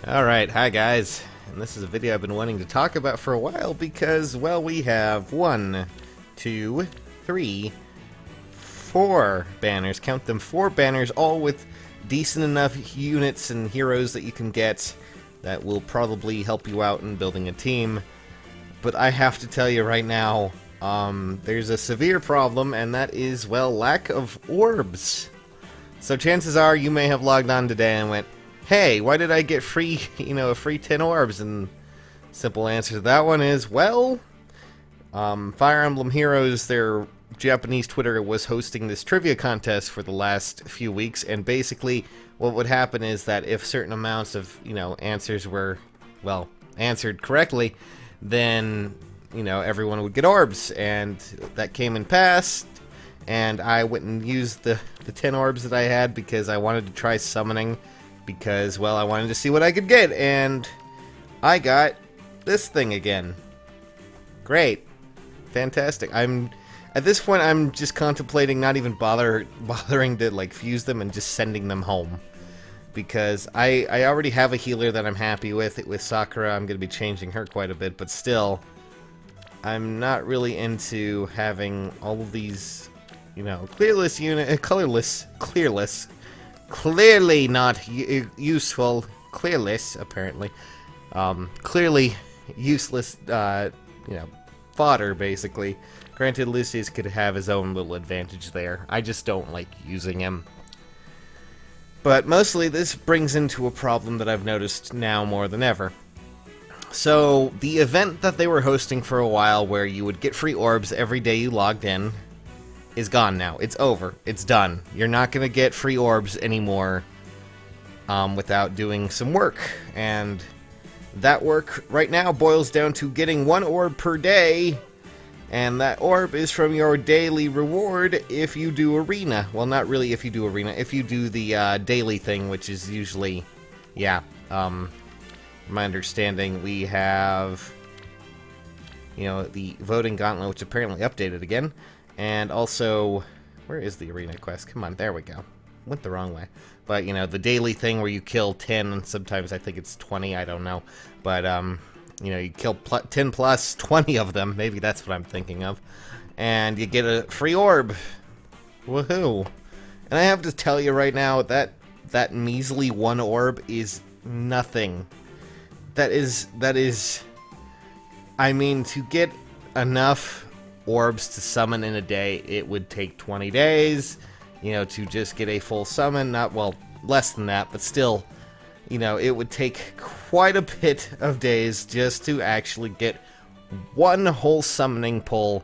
Alright, hi guys, and this is a video I've been wanting to talk about for a while because, well, we have 1, 2, 3, 4 banners. Count them, 4 banners, all with decent enough units and heroes that you can get that will probably help you out in building a team. But I have to tell you right now, there's a severe problem, and that is, well, lack of orbs. So chances are you may have logged on today and went, hey, why did I get free, a free 10 orbs? And simple answer to that one is, well, Fire Emblem Heroes, their Japanese Twitter was hosting this trivia contest for the last few weeks, and basically what would happen is that if certain amounts of, answers were, well, answered correctly, then, everyone would get orbs, and that came and passed, and I went and used the 10 orbs that I had because I wanted to try summoning, because, well, I wanted to see what I could get, and I got this thing again. Great. Fantastic. At this point, I'm just contemplating not even bothering to, like, fuse them and just sending them home. Because I already have a healer that I'm happy with. With Sakura, I'm going to be changing her quite a bit, but still, I'm not really into having all of these, clearly not useful, apparently, clearly useless, fodder, basically. Granted, Lucius could have his own little advantage there. I just don't like using him. But mostly this brings into a problem that I've noticed now more than ever. So, the event that they were hosting for a while where you would get free orbs every day you logged in is gone now. It's over. It's done. You're not going to get free orbs anymore without doing some work. And that work right now boils down to getting 1 orb per day. And that orb is from your daily reward if you do Arena. Well, not really if you do Arena. If you do the daily thing, which is usually, from my understanding, we have, the voting gauntlet, which apparently updated again. And also, where is the Arena quest? Come on, there we go. Went the wrong way. But, the daily thing where you kill 10, and sometimes I think it's 20, I don't know. But, you kill 10 plus 20 of them, maybe that's what I'm thinking of, and you get a free orb. Woohoo! And I have to tell you right now, that measly 1 orb is nothing. That is, I mean, to get enough orbs to summon in a day, it would take 20 days, to just get a full summon. Not, well, less than that, but still, it would take quite a bit of days just to actually get 1 whole summoning pull,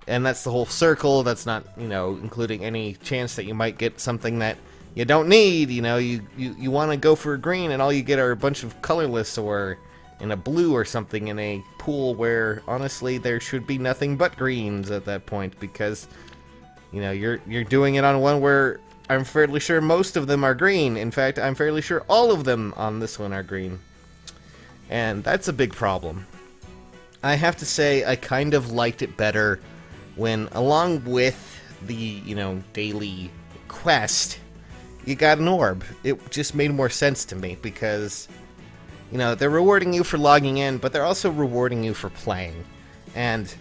and that's the whole circle. That's not, including any chance that you might get something that you don't need. You want to go for a green, and all you get are a bunch of colorless or in a blue or something in a pool where, honestly, there should be nothing but greens at that point, because, you're doing it on one where I'm fairly sure most of them are green. In fact, I'm fairly sure all of them on this one are green. And that's a big problem. I have to say, I kind of liked it better when, along with the, daily quest, you got an orb. It just made more sense to me because, they're rewarding you for logging in, but they're also rewarding you for playing. And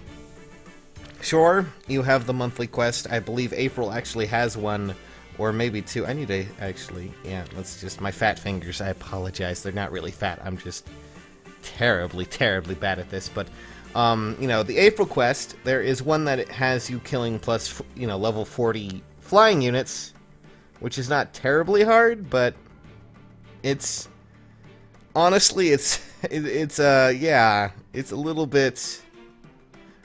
sure, you have the monthly quest. I believe April actually has one, or maybe 2. I need to actually, let's just, my fat fingers, I apologize. They're not really fat. I'm just terribly, terribly bad at this. But, the April quest, there is one that it has you killing plus, level 40 flying units, which is not terribly hard, but it's, honestly, it's a little bit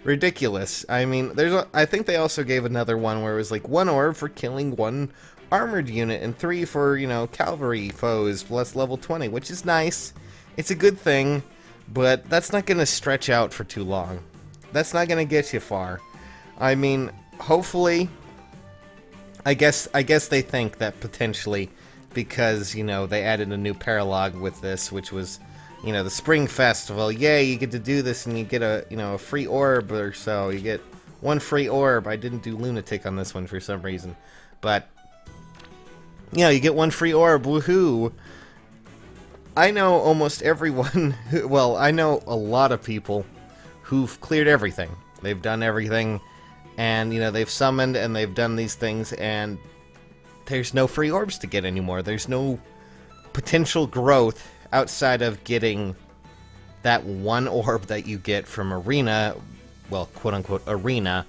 ridiculous. I mean, I think they also gave another one where it was like 1 orb for killing 1 armored unit and 3 for, cavalry foes plus level 20, which is nice. It's a good thing, but that's not going to stretch out for too long. That's not going to get you far. I mean, hopefully, I guess they think that potentially because, they added a new paralog with this, which was, the Spring Festival. Yay, you get to do this and you get a free orb or so. You get 1 free orb. I didn't do Lunatic on this one for some reason. But, you get 1 free orb. Woohoo! I know almost everyone, well, I know a lot of people who've cleared everything. They've done everything, and, you know, they've summoned and they've done these things, and there's no free orbs to get anymore. There's no potential growth outside of getting that one orb that you get from Arena, well, quote-unquote Arena,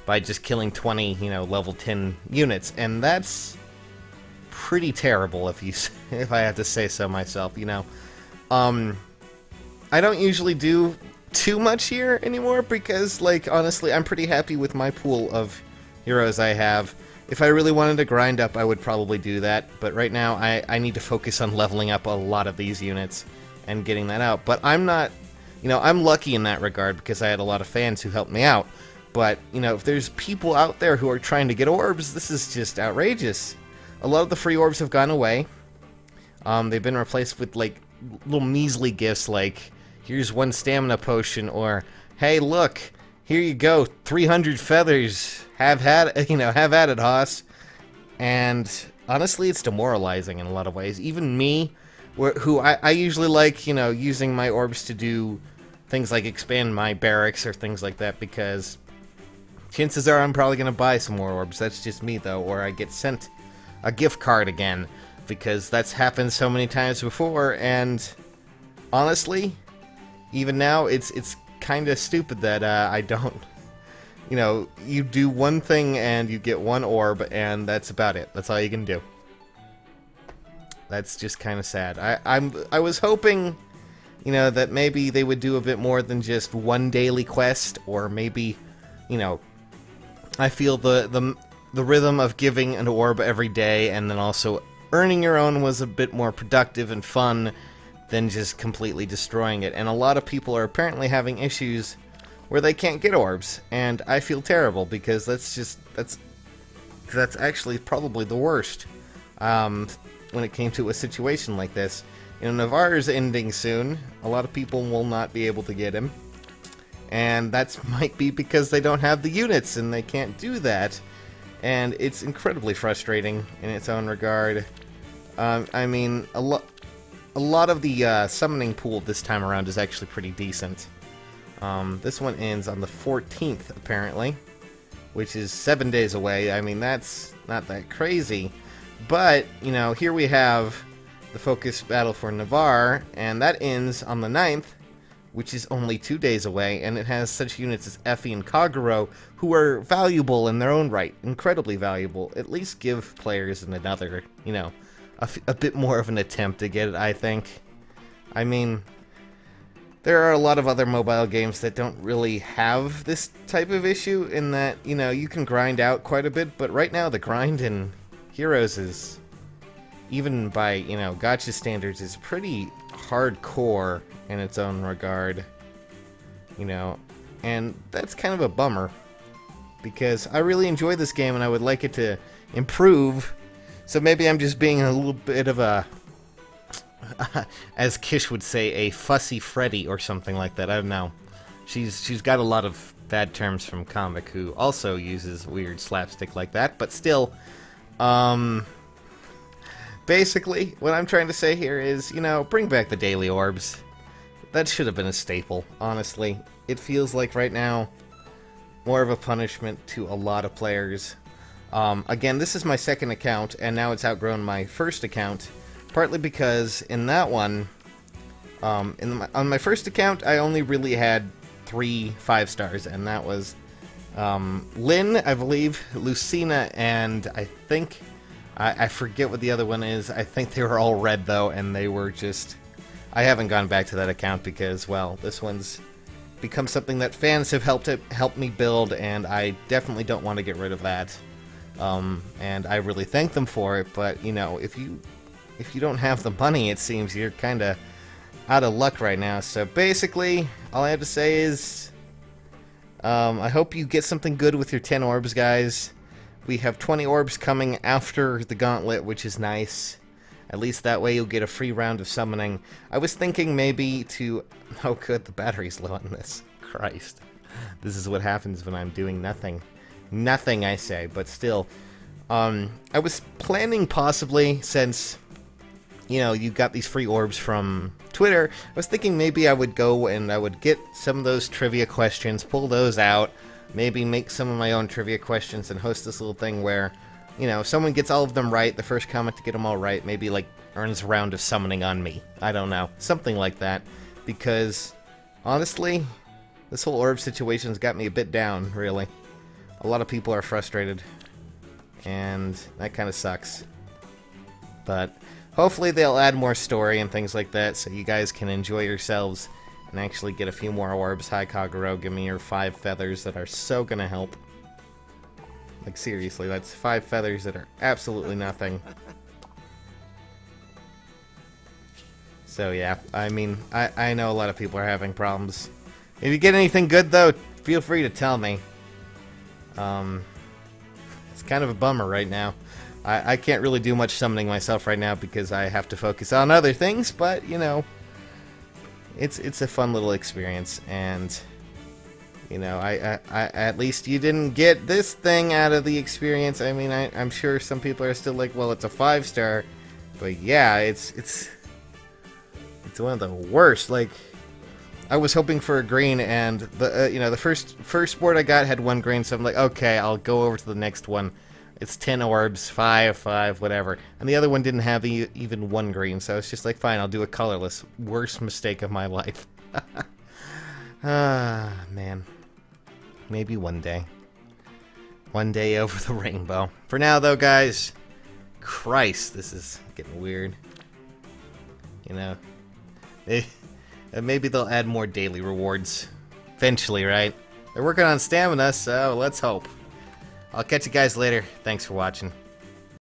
by just killing 20, you know, level 10 units, and that's pretty terrible if I have to say so myself, you know. I don't usually do too much here anymore because, like, honestly, I'm pretty happy with my pool of heroes I have. If I really wanted to grind up, I would probably do that, but right now I need to focus on leveling up a lot of these units and getting that out. But I'm not, you know, I'm lucky in that regard because I had a lot of fans who helped me out. But, you know, if there's people out there who are trying to get orbs, this is just outrageous. A lot of the free orbs have gone away. They've been replaced with, like, little measly gifts like, here's one stamina potion, or, hey, look, here you go, 300 feathers, have at it, Hoss. And honestly, it's demoralizing in a lot of ways. Even me, who I usually like, you know, using my orbs to do things like expand my barracks or things like that, because chances are I'm probably going to buy some more orbs. That's just me, though, or I get sent a gift card again, because that's happened so many times before, and honestly, even now, it's kind of stupid that I don't, you know, you do one thing and you get one orb, and that's about it. That's all you can do. That's just kind of sad. I was hoping, you know, that maybe they would do a bit more than just one daily quest, or maybe, you know, I feel the rhythm of giving an orb every day and then also earning your own was a bit more productive and fun than just completely destroying it. And a lot of people are apparently having issues where they can't get orbs, and I feel terrible because that's actually probably the worst when it came to a situation like this. You know, Navarre's ending soon. A lot of people will not be able to get him, and that might be because they don't have the units and they can't do that. And it's incredibly frustrating in its own regard. I mean, a lot of the summoning pool this time around is actually pretty decent. This one ends on the 14th, apparently, which is 7 days away. I mean, that's not that crazy. But, you know, here we have the focus battle for Navarre, and that ends on the 9th, which is only 2 days away, and it has such units as Effie and Kaguro, who are valuable in their own right, incredibly valuable. At least give players another, you know, a bit more of an attempt to get it, I think. I mean, there are a lot of other mobile games that don't really have this type of issue in that, you know, you can grind out quite a bit, but right now the grind in Heroes is, even by, you know, gacha standards, is pretty hardcore in its own regard, you know, and that's kind of a bummer, because I really enjoy this game and I would like it to improve. So maybe I'm just being a little bit of a, as Kish would say, a fussy Freddy or something like that. I don't know. She's got a lot of bad terms from Comic, who also uses weird slapstick like that, but still, basically, what I'm trying to say here is, you know, bring back the daily orbs. That should have been a staple, honestly. It feels like right now, more of a punishment to a lot of players. Again, this is my second account, and now it's outgrown my first account, partly because in that one, on my first account, I only really had 3 5 stars, and that was Lynn, I believe, Lucina, and I think, I forget what the other one is. I think they were all red, though, and they were just, I haven't gone back to that account because, well, this one's become something that fans have helped me build, and I definitely don't want to get rid of that. And I really thank them for it, but, you know, if you don't have the money, it seems you're kind of out of luck right now. So basically, all I have to say is, I hope you get something good with your 10 orbs, guys. We have 20 orbs coming after the gauntlet, which is nice. At least that way you'll get a free round of summoning. I was thinking maybe to... Oh good, the battery's low on this. Christ. This is what happens when I'm doing nothing. Nothing, I say, but still. I was planning possibly, since you know, you got these free orbs from Twitter, I was thinking maybe I would go and I would get some of those trivia questions, pull those out, maybe make some of my own trivia questions and host this little thing where, you know, if someone gets all of them right, the first comment to get them all right, maybe, like, earns a round of summoning on me. I don't know. Something like that. Because, honestly, this whole orb situation's got me a bit down, really. A lot of people are frustrated. And that kind of sucks. But hopefully they'll add more story and things like that so you guys can enjoy yourselves and actually get a few more orbs. Hi, Kagero, give me your 5 feathers that are so gonna help. Like, seriously, that's 5 feathers that are absolutely nothing. So, yeah, I mean, I know a lot of people are having problems. If you get anything good, though, feel free to tell me. It's kind of a bummer right now. I can't really do much summoning myself right now because I have to focus on other things, but, you know, it's a fun little experience, and... You know, I at least you didn't get this thing out of the experience. I mean, I'm sure some people are still like, well, it's a 5-star, but yeah, it's one of the worst. Like, I was hoping for a green, and the you know, the first board I got had 1 green, so I'm like, okay, I'll go over to the next one. It's 10 orbs, 5, whatever, and the other one didn't have even 1 green, so it's just like, fine, I'll do a colorless. Worst mistake of my life. Ah, man. Maybe one day. One day over the rainbow. For now, though, guys, Christ, this is getting weird. You know, maybe they'll add more daily rewards. Eventually, right? They're working on stamina, so let's hope. I'll catch you guys later. Thanks for watching.